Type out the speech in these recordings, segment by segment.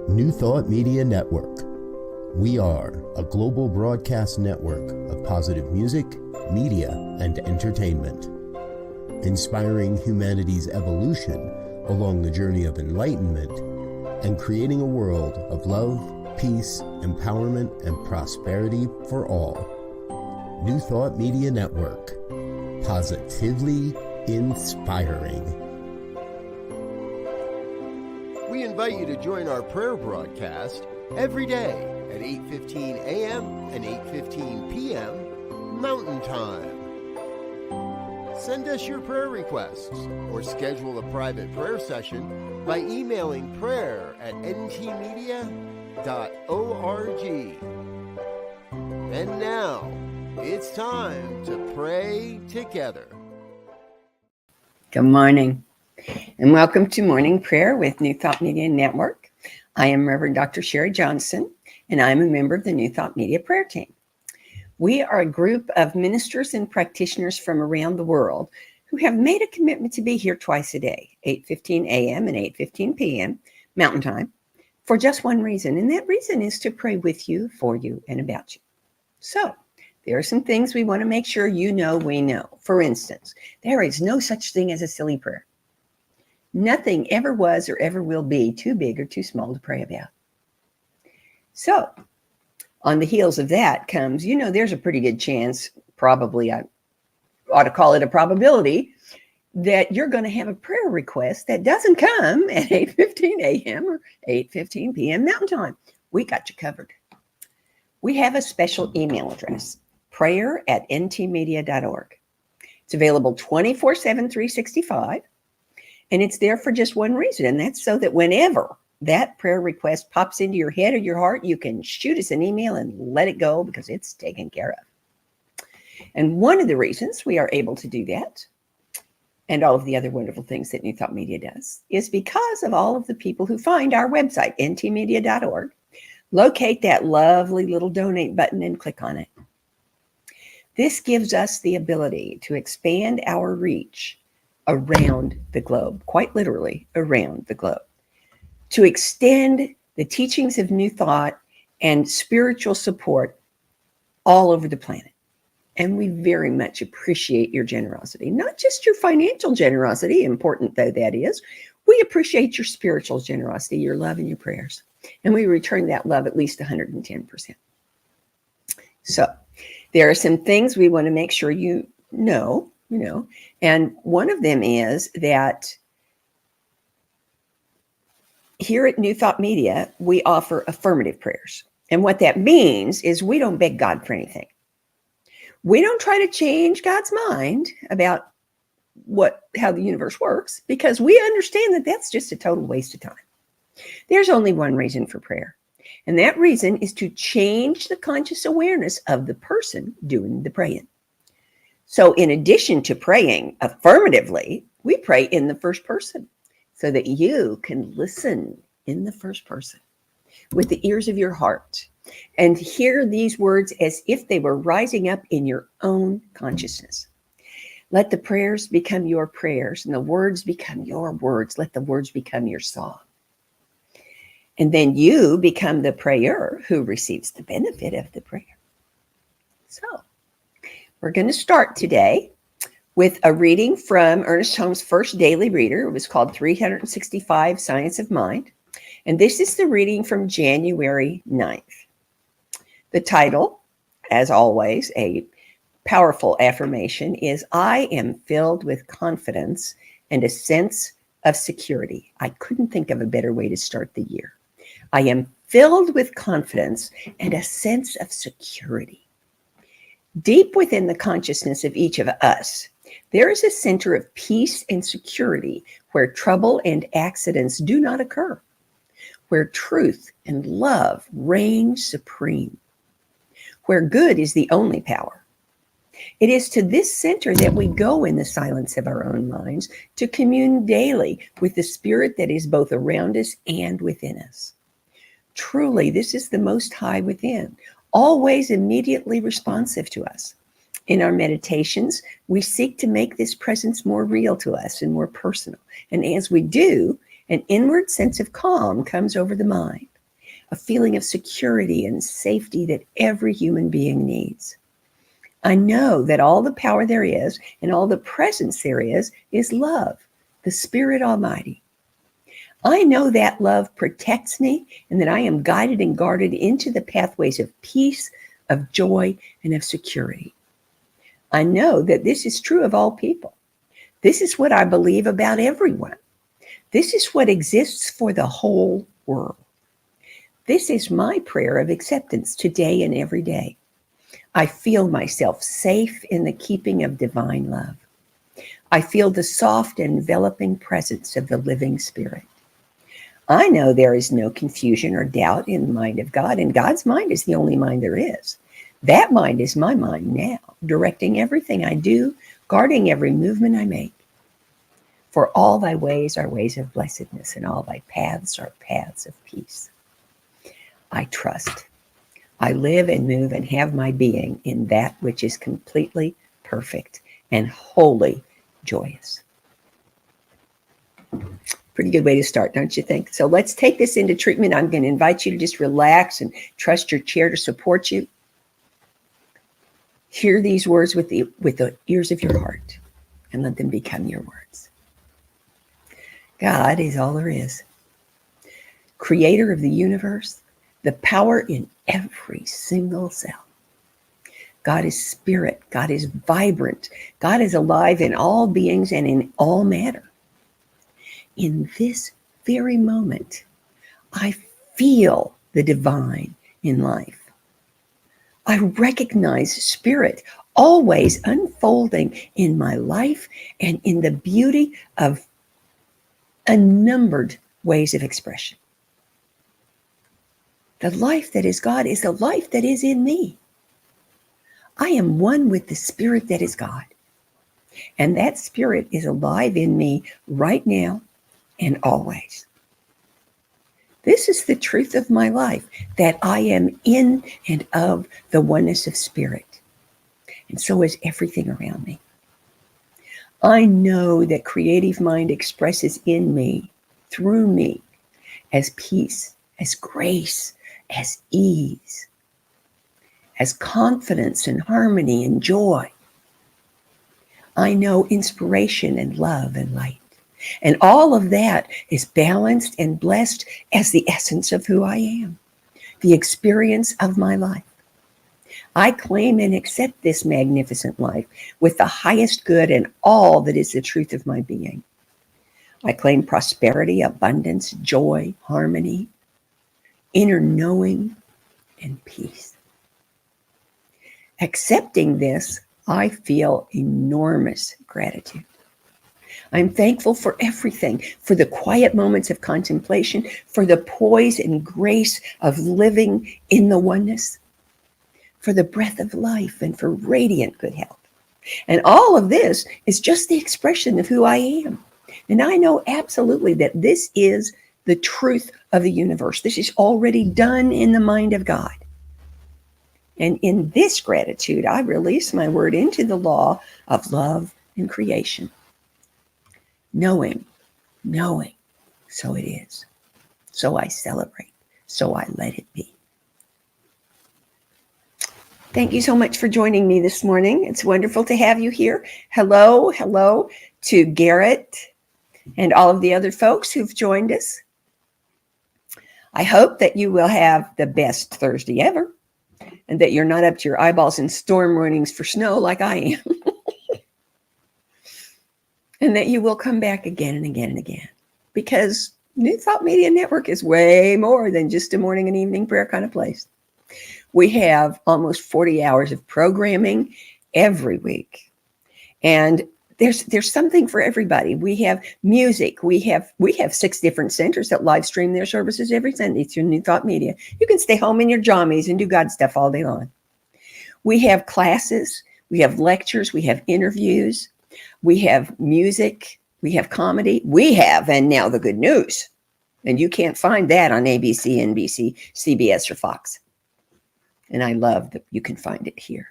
New Thought Media Network. We are a global broadcast network of positive music, media, and entertainment, inspiring humanity's evolution along the journey of enlightenment and creating a world of love, peace, empowerment, and prosperity for all. New Thought Media Network. Positively inspiring. We invite you to join our prayer broadcast every day at 8:15 a.m. and 8:15 p.m. Mountain Time. Send us your prayer requests or schedule a private prayer session by emailing prayer@ntmedia.org. And now, it's time to pray together. Good morning, and welcome to Morning Prayer with New Thought Media Network. I am Reverend Dr. Sharri Johnson, and I'm a member of the New Thought Media Prayer Team. We are a group of ministers and practitioners from around the world who have made a commitment to be here twice a day, 8:15 a.m. and 8:15 p.m. Mountain Time, for just one reason, and that reason is to pray with you, for you, and about you. So, there are some things we want to make sure you know we know. For instance, there is no such thing as a silly prayer. Nothing ever was or ever will be too big or too small to pray about. So, on the heels of that comes, there's a pretty good chance, probably I ought to call it a probability, that you're going to have a prayer request that doesn't come at 8:15 a.m. or 8:15 p.m. Mountain Time. We got you covered. We have a special email address, prayer@ntmedia.org. It's available 24/7, 365, and it's there for just one reason, and that's so that whenever that prayer request pops into your head or your heart, you can shoot us an email and let it go because it's taken care of. And one of the reasons we are able to do that, and all of the other wonderful things that New Thought Media does, is because of all of the people who find our website, ntmedia.org, locate that lovely little donate button and click on it. This gives us the ability to expand our reach around the globe, quite literally around the globe, to extend the teachings of New Thought and spiritual support all over the planet. And we very much appreciate your generosity, not just your financial generosity, important though that is. We appreciate your spiritual generosity, your love and your prayers. And we return that love at least 110%. So there are some things we want to make sure you know, and one of them is that here at New Thought Media, we offer affirmative prayers. And what that means is we don't beg God for anything. We don't try to change God's mind about how the universe works, because we understand that that's just a total waste of time. There's only one reason for prayer, and that reason is to change the conscious awareness of the person doing the praying. So in addition to praying affirmatively, we pray in the first person so that you can listen in the first person with the ears of your heart and hear these words as if they were rising up in your own consciousness. Let the prayers become your prayers and the words become your words. Let the words become your song. And then you become the prayer who receives the benefit of the prayer. So we're going to start today with a reading from Ernest Holmes' first daily reader. It was called 365 Science of Mind. And this is the reading from January 9th. The title, as always, a powerful affirmation, is I am filled with confidence and a sense of security. I couldn't think of a better way to start the year. I am filled with confidence and a sense of security. Deep within the consciousness of each of us, there is a center of peace and security where trouble and accidents do not occur, where truth and love reign supreme, where good is the only power. It is to this center that we go in the silence of our own minds to commune daily with the spirit that is both around us and within us. Truly, this is the Most High within, always immediately responsive to us. In our meditations, we seek to make this presence more real to us and more personal. And as we do, an inward sense of calm comes over the mind. a feeling of security and safety that every human being needs. I know that all the power there is and all the presence there is love, the Spirit Almighty. I know that love protects me and that I am guided and guarded into the pathways of peace, of joy, and of security. I know that this is true of all people. This is what I believe about everyone. This is what exists for the whole world. This is my prayer of acceptance today and every day. I feel myself safe in the keeping of divine love. I feel the soft enveloping presence of the living Spirit. I know there is no confusion or doubt in the mind of God, and God's mind is the only mind there is. That mind is my mind now, directing everything I do, guarding every movement I make. For all thy ways are ways of blessedness, and all thy paths are paths of peace. I trust. I live and move and have my being in that which is completely perfect and wholly joyous. Pretty good way to start, don't you think? So let's take this into treatment. I'm going to invite you to just relax and trust your chair to support you. Hear these words with the ears of your heart and let them become your words. God is all there is. Creator of the universe, the power in every single cell. God is spirit. God is vibrant. God is alive in all beings and in all matter. In this very moment, I feel the divine in life. I recognize spirit always unfolding in my life and in the beauty of unnumbered ways of expression. The life that is God is the life that is in me. I am one with the Spirit that is God. And that Spirit is alive in me right now and always. This is the truth of my life, that I am in and of the oneness of Spirit. And so is everything around me. I know that creative mind expresses in me, through me, as peace, as grace, as ease, as confidence and harmony and joy. I know inspiration and love and light. And all of that is balanced and blessed as the essence of who I am, the experience of my life. I claim and accept this magnificent life with the highest good and all that is the truth of my being. I claim prosperity, abundance, joy, harmony, inner knowing, and peace. Accepting this, I feel enormous gratitude. I'm thankful for everything, for the quiet moments of contemplation, for the poise and grace of living in the oneness, for the breath of life, and for radiant good health. And all of this is just the expression of who I am. And I know absolutely that this is the truth of the universe. This is already done in the mind of God. And in this gratitude, I release my word into the law of love and creation. Knowing, so it is. So I celebrate, so I let it be. Thank you so much for joining me this morning. It's wonderful to have you here. Hello to Garrett and all of the other folks who've joined us. I hope that you will have the best Thursday ever and that you're not up to your eyeballs in storm warnings for snow like I am. And that you will come back again and again and again, because New Thought Media Network is way more than just a morning and evening prayer kind of place. We have almost 40 hours of programming every week. And there's something for everybody. We have music. We have 6 different centers that live stream their services every Sunday through New Thought Media. You can stay home in your jammies and do God stuff all day long. We have classes. We have lectures. We have interviews. We have music, we have comedy, and now the good news. And you can't find that on ABC, NBC, CBS, or Fox. And I love that you can find it here.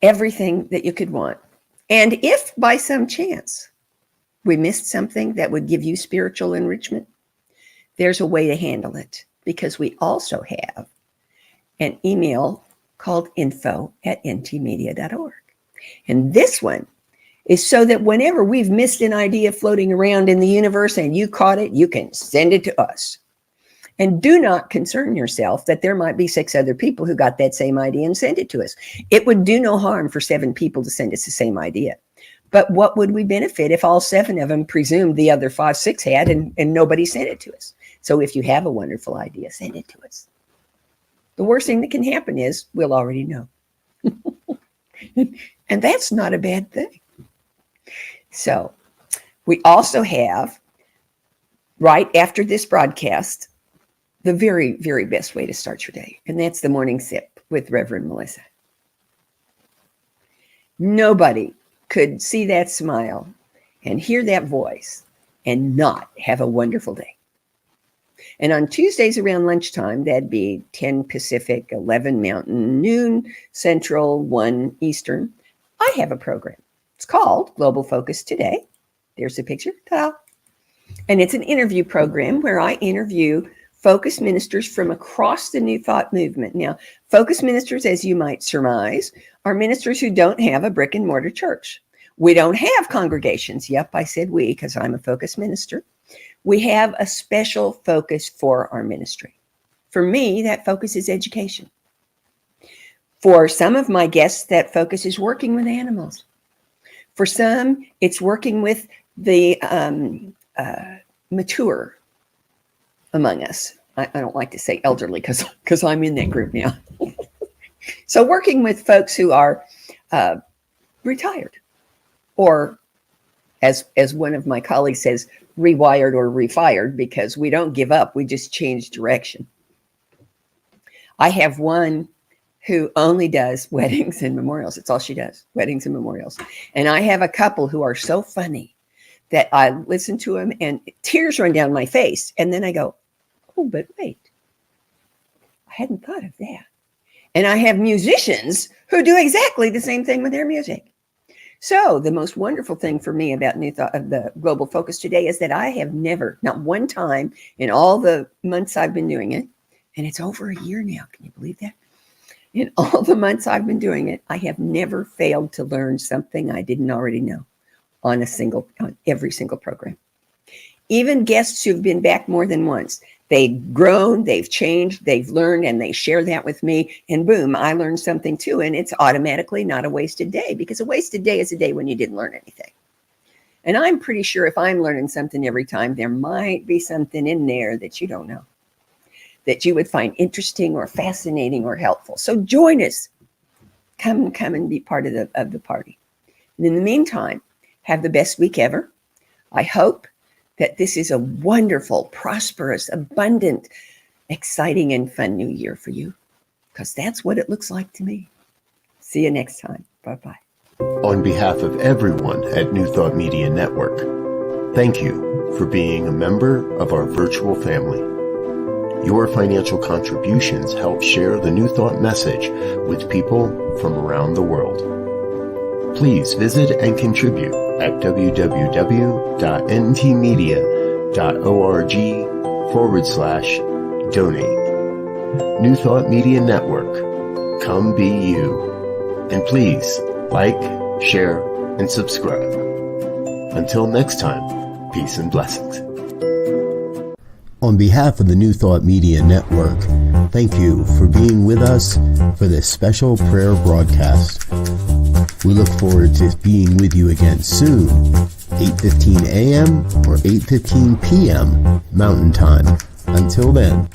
Everything that you could want. And if by some chance we missed something that would give you spiritual enrichment, there's a way to handle it, because we also have an email called info@ntmedia.org. And this one is so that whenever we've missed an idea floating around in the universe and you caught it, you can send it to us. And do not concern yourself that there might be 6 other people who got that same idea and send it to us. It would do no harm for 7 people to send us the same idea. But what would we benefit if all 7 of them presumed the other 5, 6 had and nobody sent it to us? So if you have a wonderful idea, send it to us. The worst thing that can happen is we'll already know. And that's not a bad thing. So we also have, right after this broadcast, the very, very best way to start your day. And that's the morning sip with Reverend Melissa. Nobody could see that smile and hear that voice and not have a wonderful day. And on Tuesdays around lunchtime, that'd be 10 Pacific, 11 Mountain, noon Central, 1 Eastern, I have a program. It's called Global Focus Today. There's a picture. Ta-da. And it's an interview program where I interview focus ministers from across the New Thought movement. Now, focus ministers, as you might surmise, are ministers who don't have a brick and mortar church. We don't have congregations. Yep, I said we, because I'm a focus minister. We have a special focus for our ministry. For me, that focus is education. For some of my guests, that focus is working with animals. For some, it's working with the mature among us. I don't like to say elderly because I'm in that group now. So working with folks who are retired, or as one of my colleagues says, rewired or refired, because we don't give up. We just change direction. I have one who only does weddings and memorials. It's all she does, weddings and memorials. And I have a couple who are so funny that I listen to them and tears run down my face. And then I go, oh, but wait, I hadn't thought of that. And I have musicians who do exactly the same thing with their music. So the most wonderful thing for me about New Thought of the Global Focus Today is that I have never, not one time in all the months I've been doing it, and it's over a year now, can you believe that? In all the months I've been doing it, I have never failed to learn something I didn't already know on every single program. Even guests who've been back more than once, they've grown, they've changed, they've learned, and they share that with me. And boom, I learned something too. And it's automatically not a wasted day, because a wasted day is a day when you didn't learn anything. And I'm pretty sure if I'm learning something every time, there might be something in there that you don't know, that you would find interesting or fascinating or helpful. So join us. Come and be part of the party. And in the meantime, have the best week ever. I hope that this is a wonderful, prosperous, abundant, exciting, and fun new year for you, because that's what it looks like to me. See you next time. Bye-bye. On behalf of everyone at New Thought Media Network, thank you for being a member of our virtual family. Your financial contributions help share the New Thought message with people from around the world. Please visit and contribute at www.ntmedia.org/donate. New Thought Media Network. Come be you. And please like, share, and subscribe. Until next time, peace and blessings. On behalf of the New Thought Media Network, thank you for being with us for this special prayer broadcast. We look forward to being with you again soon, 8:15 a.m. or 8:15 p.m. Mountain Time. Until then.